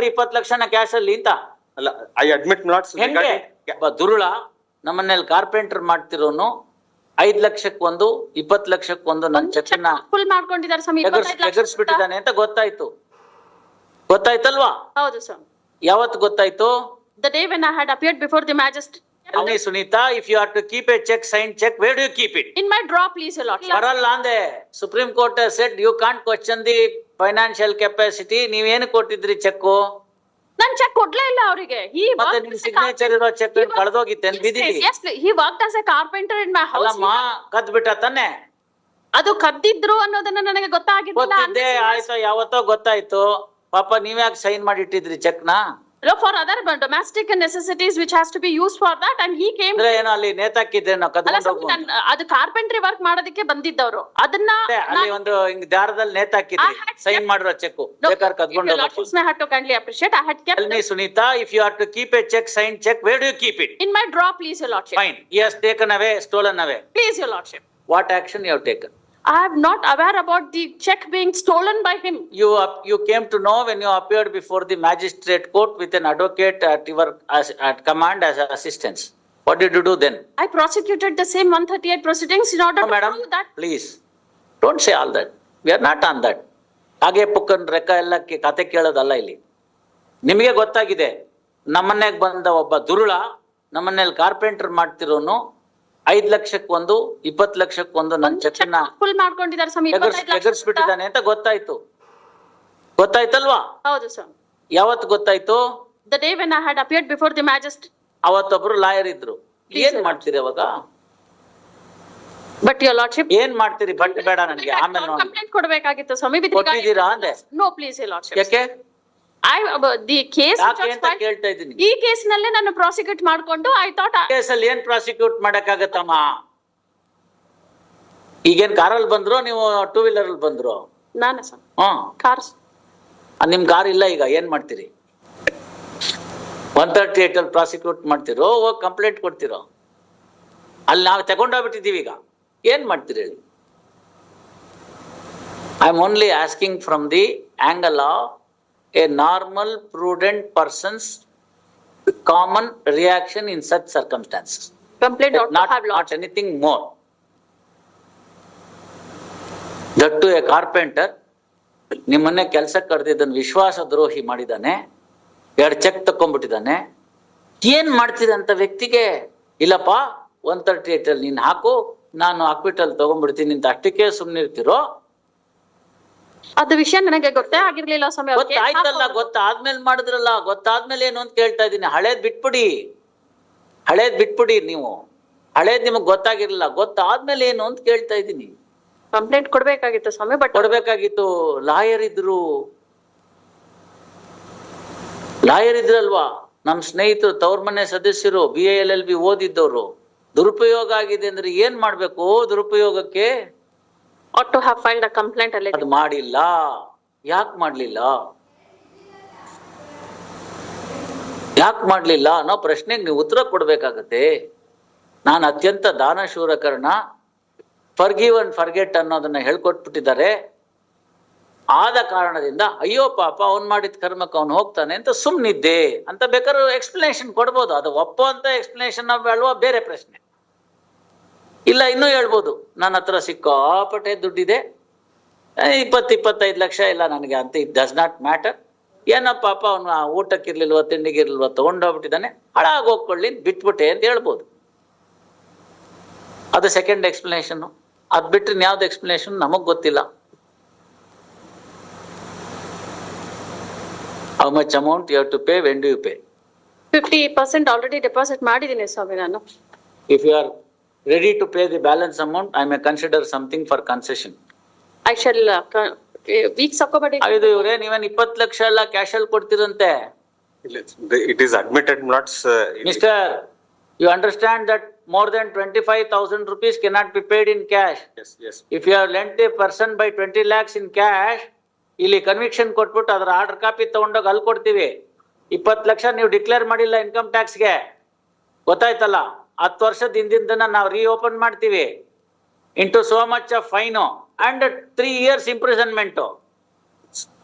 ತಗೊಂಡ್ರಿ 20 ಲಕ್ಷನ ಕ್ಯಾಶ್ ಅಲ್ಲಿ ಅಂತ. ಅಲ್ಲ, ಐ ಅಡ್ಮಿಟ್ ನಾಟ್ ಹೆಂಗೆ ದುರುಳ ನಮ್ಮನೇಲಿ ಕಾರ್ಪೆಂಟರ್ ಮಾಡ್ತಿರೋನು 5 ಲಕ್ಷಕ್ಕೊಂದು 20 ಲಕ್ಷಕ್ಕೊಂದು ನನ್ನ ಚೆಕ್ನ ಫುಲ್ ಮಾಡ್ಕೊಂಡಿದ್ದಾರೆ ಸ್ವಾಮಿ. ಎಗರ್ಸ್ಬಿಟ್ಟಿದ್ದಾನೆ ಅಂತ ಗೊತ್ತಾಯ್ತಲ್ವಾ? ಹೌದು ಸರ್. ಯಾವತ್ತು ಗೊತ್ತಾಯ್ತು? The day when I had appeared before the magistrate. Tell me, Sunita, if you are to keep a check, signed check, where do you keep it? In my drawer, please, your lordship. ಬರಲ್ಲ ಅಂದೆ. Supreme Court has said you can't question the financial capacity. ನೀವೇನು ಕೊಟ್ಟಿದ್ರಿ cheque? ನಾನು check ಕೊಡ್ಲೇ ಇಲ್ಲ ಅವರಿಗೆ. ಮತ್ತೆ ನಿಮ್ signature ಇರೋ check ಕಳೆದೋಗಿತ್ತೆ ಬಿದಿಲಿ. Yes, he worked as a carpenter in my house. ಅಲ್ಲಮ್ಮ, ಕದ್ಬಿಟ್ಟ ತಾನೆ? ಅದು ಕದ್ದಿದ್ರು ಅನ್ನೋದನ್ನ ನನಗೆ ಗೊತ್ತಾಗಿಲ್ಲ. ಗೊತ್ತಿದ್ದೆ ಆಯ್ತು, ಯಾವತ್ತೋ ಗೊತ್ತಾಯ್ತು. ಪಾಪ ನೀವ್ಯಾಕೆ ಸೈನ್ ಮಾಡಿ ಇಟ್ಟಿದ್ರಿ ಚೆಕ್ ನ? For other domestic necessities which has to be used for that, and he came. ಏನೋ ಅಲ್ಲಿ ನೇತಾಕಿದ್ರೆ ನಾವು ಕದ್ಕೊಂಡು ಹೋಗು. ಅದು ಕಾರ್ಪೆಂಟ್ರಿ ವರ್ಕ್ ಮಾಡೋದಕ್ಕೆ ಬಂದಿದ್ದವರು. ಅದನ್ನ ಅಲ್ಲಿ ಒಂದು ಹಿಂಗ್ ದಾರದಲ್ಲಿ ನೇತಾಕಿದ್ರಿ ಸೈನ್ ಮಾಡಿರೋ ಚೆಕ್ ಬೇಕಾದ್ರೆ ಕದ್ಕೊಂಡು ಹೋಗು. I had to kindly appreciate. I had kept. Tell me, Sunita, if you are to keep a check, signed check, where do you keep it? In my drawer, please, your lordship. Fine. He has taken away, stolen away. Please, your lordship. What action you have taken? I am not aware about the check being stolen by him. You came to know when you appeared before the magistrate court with an advocate at your at command as assistance. What did you do then? I prosecuted the same 138 proceedings in order to madam, prove that. Please, don't say all that. We are not on that. ಹಾಗೆ ಪುಕ್ಕನ್ ರೆಕ್ಕ ಎಲ್ಲ ಕತೆ ಕೇಳೋದಲ್ಲ ಇಲ್ಲಿ. ನಿಮಗೆ ಗೊತ್ತಾಗಿದೆ, ನಮ್ಮನೆಗೆ ಬಂದ ಒಬ್ಬ ದುರುಳ ನಮ್ಮನೇಲಿ ಕಾರ್ಪೆಂಟರ್ ಮಾಡ್ತಿರೋನು 5 ಲಕ್ಷಕ್ಕೊಂದು 20 ಲಕ್ಷಕ್ಕೊಂದು ನನ್ನ ಚೆಕ್ನ ಫುಲ್ ಮಾಡ್ಕೊಂಡಿದ್ದಾರೆ ಸ್ವಾಮಿ. ಎಗರ್ಸ್ಬಿಟ್ಟಿದ್ದಾನೆ ಅಂತ ಗೊತ್ತಾಯ್ತಲ್ವಾ? ಹೌದು ಸರ್. ಯಾವತ್ತು ಗೊತ್ತಾಯ್ತು? The day when I had appeared before the magistrate. ಅವತ್ತೊಬ್ರು ಲಾಯರ್ ಇದ್ರು. ಏನ್ ಮಾಡ್ತೀರಿ ಅವಾಗ? But your lordship. ಏನ್ ಮಾಡ್ತೀರಿ? ಬಟ್ ಬೇಡ ನನಗೆ, ಆಮೇಲೆ ನೋಡಿ. ಕಂಪ್ಲೇಂಟ್ ಕೊಡಬೇಕಾಗಿತ್ತು ಸ್ವಾಮಿ. ಕೊಟ್ಟಿದ್ದೀರಾ ಅಂದೆ? No, please, your lordship. ಯಾಕೆ? The case ಯಾಕೆ ಅಂತ ಕೇಳ್ತಾ ಇದ್ದೀನಿ. ಈ ಕೇಸ್ನಲ್ಲೇ ನಾನು ಪ್ರಾಸಿಕ್ಯೂಟ್ ಮಾಡ್ಕೊಂಡು I thought. ಕೇಸಲ್ಲಿ ಏನ್ ಪ್ರಾಸಿಕ್ಯೂಟ್ ಮಾಡಕ್ಕಾಗತ್ತಮ್ಮ? ಈಗೇನ್ ಕಾರಲ್ಲಿ ಬಂದ್ರು ನೀವು 2 ವೀಲರ್ ಅಲ್ಲಿ ಬಂದ್ರು? ನಾನೇ ಸರ್. ಕಾರ್ಸ್. ನಿಮ್ ಕಾರ್ ಇಲ್ಲ, ಈಗ ಏನ್ ಮಾಡ್ತೀರಿ? 138 ಅಲ್ಲಿ ಪ್ರಾಸಿಕ್ಯೂಟ್ ಮಾಡ್ತಿರೋ ಹೋಗಿ ಕಂಪ್ಲೇಂಟ್ ಕೊಡ್ತಿರೋ? ಅಲ್ಲಿ ನಾವು ತಗೊಂಡೋಗ್ಬಿಟ್ಟಿದೀವಿ, ಈಗ ಏನ್ ಮಾಡ್ತೀರಿ ಹೇಳಿ? I am only asking from the angle of a normal prudent person's common reaction in such circumstances. Complaint not anything more. That to a carpenter, ನಿಮ್ಮನ್ನೇ ಕೆಲಸಕ್ಕೆ ಕರೆದಿದ್ದನ್ನು ವಿಶ್ವಾಸ ದ್ರೋಹಿ ಮಾಡಿದಾನೆ, 2 ಚೆಕ್ ತಕೊಂಡ್ಬಿಟ್ಟಿದ್ದಾನೆ. ಏನ್ ಮಾಡ್ತಿದೆ ಅಂತ ವ್ಯಕ್ತಿಗೆ ಇಲ್ಲಪ್ಪ 138 ಅಲ್ಲಿ ನೀನ್ ಹಾಕು, ನಾನು ಅಕ್ವಿಟಲ್ ತಗೊಂಡ್ಬಿಡ್ತೀನಿ ಅಂತ ಅಷ್ಟಕ್ಕೆ ಸುಮ್ನಿರ್ತಿರೋ? ಅದು ವಿಷಯ ನನಗೆ ಗೊತ್ತೇ ಆಗಿರ್ಲಿಲ್ಲ ಸ್ವಾಮಿ. ಗೊತ್ತಾಯ್ತಲ್ಲ, ಗೊತ್ತಾದ್ಮೇಲೆ ಮಾಡಿದ್ರಲ್ಲ. ಗೊತ್ತಾದ್ಮೇಲೆ ಏನು ಅಂತ ಕೇಳ್ತಾ ಇದ್ದೀನಿ. ಹಳೇದ್ ಬಿಟ್ಬಿಡಿ ನೀವು. ಹಳೇದ್ ನಿಮಗ್ ಗೊತ್ತಾಗಿರ್ಲಿಲ್ಲ, ಗೊತ್ತಾದ್ಮೇಲೆ ಏನು ಅಂತ ಕೇಳ್ತಾ ಇದ್ದೀನಿ. ಕಂಪ್ಲೇಂಟ್ ಕೊಡ್ಬೇಕಾಗಿತ್ತು ಸ್ವಾಮಿ. ಬಟ್ ಕೊಡ್ಬೇಕಾಗಿತ್ತು. ಲಾಯರ್ ಇದ್ರಲ್ವಾ ನಮ್ ಸ್ನೇಹಿತರು, ತವ್ರ ಮನೆ ಸದಸ್ಯರು, BA-LLB ಓದಿದ್ದವ್ರು. ದುರುಪಯೋಗ ಆಗಿದೆ ಅಂದ್ರೆ ಏನ್ ಮಾಡ್ಬೇಕು? ದುರುಪಯೋಗಕ್ಕೆ ought to have filed a complaint. ಅದು ಮಾಡಿಲ್ಲ. ಯಾಕೆ ಮಾಡ್ಲಿಲ್ಲ ಅನ್ನೋ ಪ್ರಶ್ನೆಗೆ ನೀವು ಉತ್ತರ ಕೊಡ್ಬೇಕಾಗತ್ತೆ. ನಾನು ಅತ್ಯಂತ ದಾನಶೂರಕರಣ, ಫರ್ಗಿವ್ ಅಂಡ್ ಫರ್ಗೆಟ್ ಅನ್ನೋದನ್ನ ಹೇಳ್ಕೊಟ್ಬಿಟ್ಟಿದ್ದಾರೆ. ಆದ ಕಾರಣದಿಂದ ಅಯ್ಯೋ ಪಾಪ ಅವ್ನ್ ಮಾಡಿದ ಕರ್ಮಕ್ಕೆ ಅವ್ನು ಹೋಗ್ತಾನೆ ಅಂತ ಸುಮ್ನಿದ್ದೆ ಅಂತ ಬೇಕಾದ್ರೂ ಎಕ್ಸ್ಪ್ಲನೇಷನ್ ಕೊಡ್ಬೋದು. ಅದು ಒಪ್ಪೋ ಅಂತ ಎಕ್ಸ್ಪ್ಲನೇಷನ್ ಅಲ್ವಾ, ಬೇರೆ ಪ್ರಶ್ನೆ. ಇಲ್ಲ ಇನ್ನೂ ಹೇಳ್ಬೋದು, ನನ್ನ ಹತ್ರ ಸಿಕ್ಕಾಪಟ್ಟೆ ದುಡ್ಡಿದೆ, 20-25 ಲಕ್ಷ ಇಲ್ಲ ನನಗೆ ಅಂತ. It does not matter. ಏನಪ್ಪ ಪಾಪ ಅವನು ಊಟಕ್ಕಿರ್ಲಿಲ್ವ ತಿಂಡಿಗಿರ್ಲಿಲ್ವ ತಗೊಂಡೋಗ್ಬಿಟ್ಟಿದ್ದಾನೆ, ಹಾಳಾಗಿ ಹೋಗ್ಕೊಳ್ಳಿ ಬಿಟ್ಬಿಟ್ಟೆ ಅಂತ ಹೇಳ್ಬೋದು. ಅದು ಸೆಕೆಂಡ್ ಎಕ್ಸ್ಪ್ಲನೇಷನ್. ಅದ್ ಬಿಟ್ರೆ ಇನ್ಯಾವ್ದು ಎಕ್ಸ್ಪ್ಲನೇಷನ್ ನಮಗ್ ಗೊತ್ತಿಲ್ಲ. How much amount you have to pay, when do you pay? 50% already deposit ಮಾಡಿದ್ದೀನಿ ಸ್ವಾಮಿ ನಾನು. If you are ready to pay the balance amount, I may consider something for concession. I shall weeks according. ಇದು ಇವರೇ ನೀವೇನ್ 20 ಲಕ್ಷ ಎಲ್ಲ cash ಅಲ್ಲಿ ಕೊಡ್ತಿರಂತೆ? It is admitted not. Mister, you understand that more than 25,000 rupees cannot be paid in cash. Yes. If you have lent a person by 20 lakhs in cash, ಇಲ್ಲಿ conviction ಕೊಟ್ಬಿಟ್ಟು ಅದರ order copy ತಗೊಂಡೋಗಿ ಅಲ್ಲಿ ಕೊಡ್ತೀವಿ. 20 ಲಕ್ಷ ನೀವು declare ಮಾಡಿಲ್ಲ income ಟ್ಯಾಕ್ಸ್ಗೆ, ಗೊತ್ತಾಯ್ತಲ್ಲ? 10 ವರ್ಷದ ಹಿಂದಿನ ನಾವು ರೀಓಪನ್ ಮಾಡ್ತೀವಿ. Into so much of fine and 3 years imprisonment.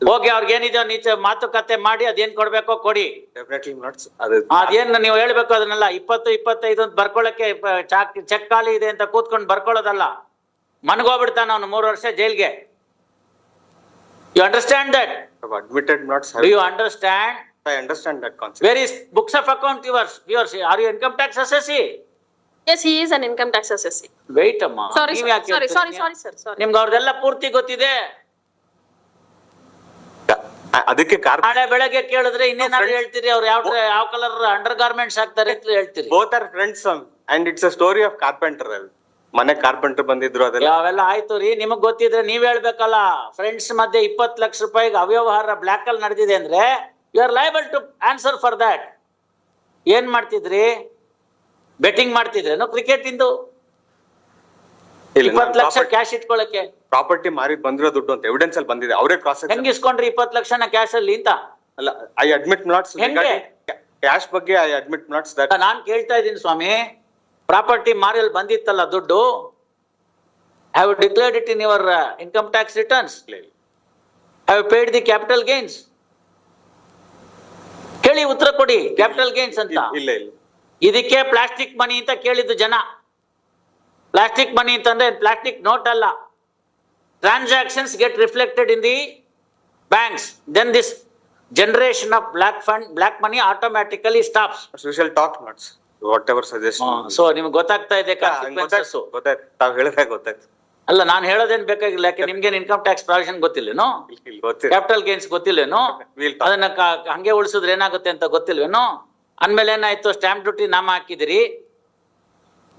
ಹೋಗಿ ಅವ್ರಿಗೆ ಏನಿದೆಯೋ ನೀಚೆ ಮಾತುಕತೆ ಮಾಡಿ ಅದೇನ್ ಕೊಡ್ಬೇಕೋ ಕೊಡಿ. Definitely not. ಅದು ಅದೇನ್ ನೀವು ಹೇಳ್ಬೇಕು ಅದನ್ನೆಲ್ಲ 20-25 ಅಂತ ಬರ್ಕೊಳ್ಳಕ್ಕೆ ಚೆಕ್ ಖಾಲಿ ಇದೆ ಅಂತ ಕೂತ್ಕೊಂಡು ಬರ್ಕೊಳ್ಳೋದಲ್ಲ. ಮನ್ಗೋಗ್ಬಿಡ್ತಾನ ಅವನು 3 ವರ್ಷ ಜೈಲ್ಗೆ. You understand that? admitted not. Do you understand? I understand that concept. Where is books of account yours? Are you income tax assessee? Yes, he is an income tax assessee. Wait ಅಮ್ಮ. Sorry, ನೀವ್ sir. ಯಾಕೆ Sorry, ಹೇಳ್ತೀರಿ? sir. Sorry. ನಿಮ್ಗೆ ಅವ್ರದೆಲ್ಲ ಪೂರ್ತಿ ಗೊತ್ತಿದೆ. ಅದಕ್ಕೆ ನಾಳೆ ಬೆಳಗ್ಗೆ ಕೇಳಿದ್ರೆ ಇನ್ನೇನಾದ್ರು ಹೇಳ್ತೀರಿ, ಅವ್ರು ಯಾವ ಕಲರ್ ಅಂಡರ್ ಗಾರ್ಮೆಂಟ್ಸ್ ಹಾಕ್ತಾರೆ ಅಂತ ಹೇಳ್ತೀರಿ. both are friends and it's a story of carpenter. ಮನೆ ಕಾರ್ಪೆಂಟರ್ ಬಂದಿದ್ರು ಅದೆಲ್ಲ. ಯಾವೆಲ್ಲ ಆಯ್ತು ರೀ, ನಿಮಗ್ ಗೊತ್ತಿದ್ರೆ ನೀವ್ ಹೇಳ್ಬೇಕಲ್ಲ. ಫ್ರೆಂಡ್ಸ್ ಮಧ್ಯೆ 20 ಲಕ್ಷ ರೂಪಾಯಿಗೆ ಅವ್ಯವಹಾರ ಬ್ಲಾಕ್ ಅಲ್ಲಿ ನಡೆದಿದೆ ಅಂದ್ರೆ you are liable to answer for that. ಏನ್ ಮಾಡ್ತಿದ್ರಿ? ಬೆಟ್ಟಿಂಗ್ ಮಾಡ್ತಿದ್ರೇನು ಕ್ರಿಕೆಟ್ ಇಂದು? 20 ಲಕ್ಷ ಕ್ಯಾಶ್ ಇಟ್ಕೊಳಕ್ಕೆ ಪ್ರಾಪರ್ಟಿ ಮಾರಿ ಬಂದಿರೋ ದುಡ್ಡು ಅಂತ ಎವಿಡೆನ್ಸ್ ಅಲ್ಲಿ ಬಂದಿದೆ. ಅವರೇ ಕ್ರಾಸ್ ಹೆಂಗ್ ಇಸ್ಕೊಂಡ್ರಿ 20 ಲಕ್ಷನ ಕ್ಯಾಶ್ ಅಲ್ಲಿ ಅಂತ? ಅಲ್ಲ, ಐ ಅಡ್ಮಿಟ್ ನಾಟ್ಸ್ ಹೆಂಗೆ? ಕ್ಯಾಶ್ ಬಗ್ಗೆ ಐ ಅಡ್ಮಿಟ್ ನಾಟ್ಸ್ ದಟ್. ನಾನ್ ಕೇಳ್ತಾ ಇದ್ದೀನಿ ಸ್ವಾಮಿ, ಪ್ರಾಪರ್ಟಿ ಮಾರಿಯಲ್ಲಿ ಬಂದಿತ್ತಲ್ಲ ದುಡ್ಡು, have declared it in your income tax returns? Have paid the capital gains? ಕೇಳಿ ಉತ್ತರ ಕೊಡಿ. ಕ್ಯಾಪಿಟಲ್ ಗೇನ್ಸ್ ಅಂತ ಇಲ್ಲ. ಇದಕ್ಕೆ ಪ್ಲಾಸ್ಟಿಕ್ ಮನಿ ಅಂತ ಕೇಳಿದ್ದು ಜನ. ಪ್ಲಾಸ್ಟಿಕ್ ಮನಿ ಅಂತಂದ್ರೆ ಪ್ಲಾಸ್ಟಿಕ್ ನೋಟ್ ಅಲ್ಲ. Transactions get reflected in the banks, then this generation of black money automatically stops. We shall talk not whatever suggestion. So ನಿಮ್ಗೆ ಗೊತ್ತಾಗ್ತಾ ಇದೆ consequences? ಗೊತ್ತಾಯ್ತು, ತಾವ್ ಹೇಳಿದ್ರೆ ಗೊತ್ತಾಯ್ತು. ಅಲ್ಲ, ನಾನು ಹೇಳೋದೇನ್ ಬೇಕಾಗಿಲ್ಲ. ಯಾಕೆ ನಿಮ್ಗೇನ್ ಇನ್ಕಮ್ ಟ್ಯಾಕ್ಸ್ ಪ್ರಾವಿಷನ್ ಗೊತ್ತಿಲ್ಲೇನೋ? ಗೊತ್ತಿಲ್ಲ. ಕ್ಯಾಪಿಟಲ್ ಗೇನ್ಸ್ ಗೊತ್ತಿಲ್ಲೇನೋ? We'll talk. ಅದನ್ನ ಹಂಗೆ ಉಳಿಸಿದ್ರೆ ಏನಾಗುತ್ತೆ ಅಂತ ಗೊತ್ತಿಲ್ವೇನೋ? ಅಂದ್ಮೇಲೆ ಏನಾಯ್ತು? ಸ್ಟ್ಯಾಂಪ್ ಡ್ಯೂಟಿ ನಾಮ ಹಾಕಿದಿರಿ,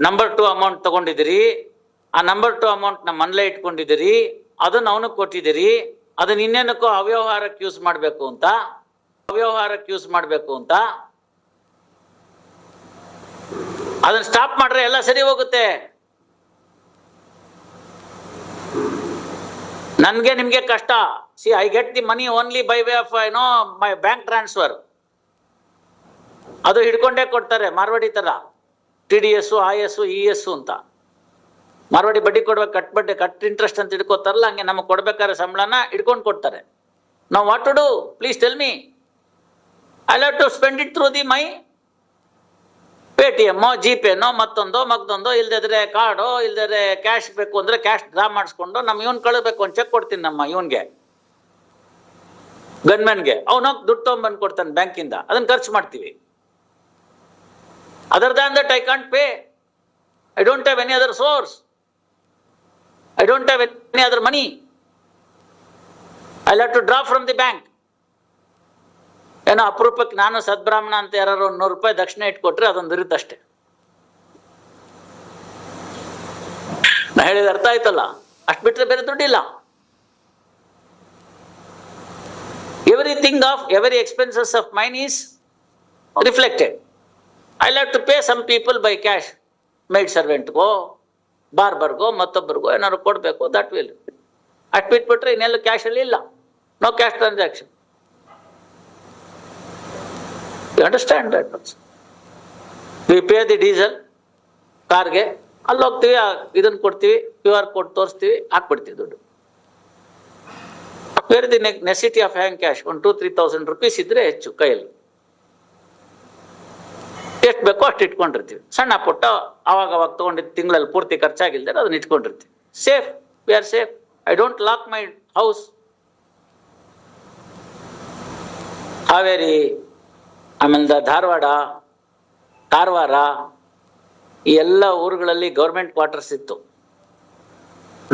ನಂಬರ್ 2 ಅಮೌಂಟ್ ತಗೊಂಡಿದಿರಿ, ಆ ನಂಬರ್ 2 ಅಮೌಂಟ್ ನ ಮನ್ಲೆ ಇಟ್ಕೊಂಡಿದಿರಿ, ಅದನ್ನ ಅವನಿಗೆ ಕೊಟ್ಟಿದಿರಿ. ಅದನ್ನ ಇನ್ನೇನಕ್ಕೋ ಅವ್ಯವಹಾರಕ್ಕೆ ಯೂಸ್ ಮಾಡ್ಬೇಕು ಅಂತ ಅದನ್ನ ಸ್ಟಾಪ್ ಮಾಡ್ರೆ ಎಲ್ಲ ಸರಿ ಹೋಗುತ್ತೆ. ನನ್ಗೆ ನಿಮ್ಗೆ ಕಷ್ಟ. I get the money only by way of my bank transfer. ಅದು ಹಿಡ್ಕೊಂಡೇ ಕೊಡ್ತಾರೆ ಮಾರ್ವಾಡಿ ತರ. TDS, IS, ES ಅಂತ ಮಾರ್ವಾಡಿ ಬಡ್ಡಿ ಕೊಡ್ಬೇಕು, ಕಟ್ ಇಂಟ್ರೆಸ್ಟ್ ಅಂತ ಹಿಡ್ಕೋತಾರಲ್ಲ, ಹಂಗೆ ನಮಗೆ ಕೊಡ್ಬೇಕಾದ್ರೆ ಸಂಬಳನ ಹಿಡ್ಕೊಂಡು ಕೊಡ್ತಾರೆ. ನಾವು what to do? Please tell me. I have to spend it through the my Paytm, ಜಿಪೇನೋ, ಮತ್ತೊಂದೋ ಇಲ್ದಿದ್ರೆ ಕಾರ್ಡೋ, ಇಲ್ದಿದ್ರೆ ಕ್ಯಾಶ್ ಬೇಕು ಅಂದ್ರೆ ಕ್ಯಾಶ್ ಡ್ರಾ ಮಾಡಿಸ್ಕೊಂಡು ನಮ್ಮ ಇವನ್ ಕಳಿಸ್ಬೇಕು. ಒಂದು ಚೆಕ್ ಕೊಡ್ತೀನಿ ನಮ್ಮ ಇವನ್ಗೆ, ಗನ್ಮನ್ಗೆ. ಅವನೋಗಿ ದುಡ್ಡು ತೊಗೊಂಡ್ಬಂದು ಕೊಡ್ತಾನೆ ಬ್ಯಾಂಕಿಂದ, ಅದನ್ನ ಖರ್ಚು ಮಾಡ್ತೀವಿ. Other than that, I can't pay. I don't have any other source. I don't have any other money. I'll have to draw from the bank. ಏನೋ ಅಪರೂಪಕ್ಕೆ ನಾನು ಸದ್ಬ್ರಾಹ್ಮಣ ಅಂತ ಯಾರು ₹100 ದಕ್ಷಿಣ ಇಟ್ಕೊಟ್ರೆ ಅದೊಂದು ಇರುತ್ತೆ ಅಷ್ಟೇ. ನಾ ಹೇಳಿದ ಅರ್ಥ ಆಯ್ತಲ್ಲ? ಅಷ್ಟು ಬಿಟ್ರೆ ಬೇರೆ ದುಡ್ಡಿಲ್ಲ. every expenses of mine is reflected. I'll have to pay some people by cash. Maid servant go, barber go, ಮತ್ತೊಬ್ಬರಿಗೋ ಏನಾದ್ರು ಕೊಡಬೇಕು. ದಟ್ ವಿಲ್ ಅಟ್ ಬಿಟ್ಬಿಟ್ರೆ ಇನ್ನೆಲ್ಲ ಕ್ಯಾಶ್ ಅಲ್ಲಿ ಇಲ್ಲ. No cash transaction. You understand that? We pay the diesel ಕಾರ್ಗೆ, ಅಲ್ಲಿ ಹೋಗ್ತೀವಿ, ಇದನ್ನ ಕೊಡ್ತೀವಿ, QR ಕೋಡ್ ತೋರಿಸ್ತೀವಿ, ಹಾಕ್ಬಿಡ್ತೀವಿ ದುಡ್ಡು. Where the necessity of hang cash? 2,000-3,000 rupees ಇದ್ರೆ ಹೆಚ್ಚು ಕೈಯಲ್ಲಿ. ಎಷ್ಟು ಬೇಕೋ ಅಷ್ಟು ಇಟ್ಕೊಂಡಿರ್ತೀವಿ. ಸಣ್ಣ ಪುಟ್ಟ ಅವಾಗ ತಗೊಂಡಿದ್ದು ತಿಂಗಳಲ್ಲಿ ಪೂರ್ತಿ ಖರ್ಚಾಗಿಲ್ದರೆ ಅದನ್ನ ಇಟ್ಕೊಂಡಿರ್ತೀವಿ. Safe, we are safe. I don't lock my house. Haveri, ಆಮೇಲೆ ಧಾರವಾಡ, ಕಾರವಾರ, ಈ ಎಲ್ಲ ಊರುಗಳಲ್ಲಿ ಗೌರ್ಮೆಂಟ್ ಕ್ವಾರ್ಟರ್ಸ್ ಇತ್ತು.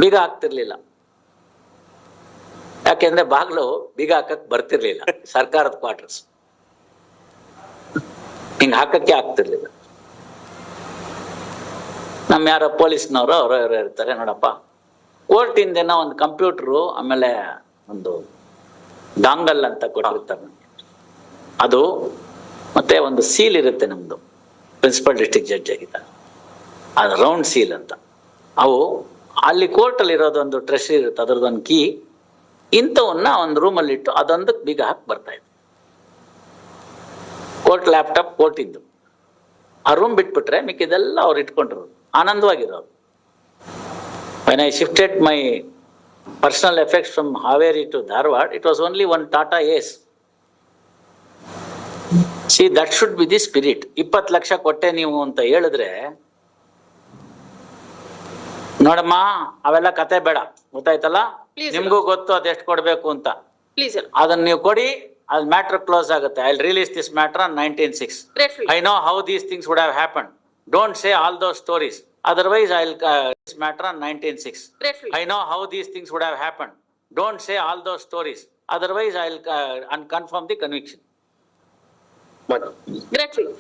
ಬೀಗ ಹಾಕ್ತಿರ್ಲಿಲ್ಲ. ಯಾಕೆಂದ್ರೆ ಬಾಗ್ಲು ಬೀಗ ಹಾಕಕ್ ಬರ್ತಿರ್ಲಿಲ್ಲ. ಸರ್ಕಾರದ ಕ್ವಾರ್ಟರ್ಸ್ ಹಿಂಗ ಹಾಕಕ್ಕೆ ಆಗ್ತಿರ್ಲಿಲ್ಲ. ನಮ್ಮ ಯಾರೋ ಪೊಲೀಸ್ನವರು ಅವರೋ ಇರ್ತಾರೆ, ನೋಡಪ್ಪ ಕೋರ್ಟ್ ಇಂದೇನೋ ಒಂದು ಕಂಪ್ಯೂಟರು, ಆಮೇಲೆ ಒಂದು ಡಾಂಗಲ್ ಅಂತ ಕೊಟ್ಟಿರ್ತಾರೆ, ಅದು ಮತ್ತೆ ಒಂದು ಸೀಲ್ ಇರುತ್ತೆ ನಮ್ದು, ಪ್ರಿನ್ಸಿಪಲ್ ಡಿಸ್ಟ್ರಿಕ್ಟ್ ಜಡ್ಜ್ ಆಗಿದ್ದಾರೆ, ಅದು ರೌಂಡ್ ಸೀಲ್ ಅಂತ. ಅವು ಅಲ್ಲಿ ಕೋರ್ಟಲ್ಲಿ ಇರೋದೊಂದು ಟ್ರೆಷರಿ ಇರುತ್ತೆ, ಅದರದೊಂದು ಕೀ. ಇಂಥವನ್ನ ಒಂದು ರೂಮಲ್ಲಿ ಇಟ್ಟು ಅದೊಂದಕ್ಕೆ ಬೀಗ ಹಾಕಿ ಬರ್ತಾ ಇತ್ತು. ಕೋರ್ಟ್ ಲ್ಯಾಪ್ಟಾಪ್ ಕೋರ್ಟ್ ಇದ್ದು, ಆ ರೂಮ್ ಬಿಟ್ಬಿಟ್ರೆ ಮಿಕ್ಕಿದೆಲ್ಲ ಅವ್ರು ಇಟ್ಕೊಂಡಿರೋದು, ಆನಂದವಾಗಿರೋರು. When I shifted my personal effects from Haveri to Dharwad, it was only one Tata Ace. See, that should be the spirit. 20 lakh ಕೊಟ್ಟೆ ನೀವು ಅಂತ ಹೇಳಿದ್ರೆ ನೋಡಮ್ಮ ಅವೆಲ್ಲ ಕತೆ ಬೇಡ, ಗೊತ್ತಾಯ್ತಲ್ಲ? Please, ನಿಮ್ಗೂ ಗೊತ್ತು ಅದೆಷ್ಟು ಕೊಡ್ಬೇಕು ಅಂತ. Please, Your ಅದನ್ನ ನೀವು ಕೊಡಿ, ಅದು ಮ್ಯಾಟರ್ ಕ್ಲೋಸ್ ಆಗುತ್ತೆ. I release this matter on 19/6. Gratefully. I know how these things would have happened. Don't say all those stories. Otherwise, I'll this matter on 19/6. Gratefully. I know how these things would have happened. Don't say all those stories. Otherwise, I'll confirm the conviction. Gratefully.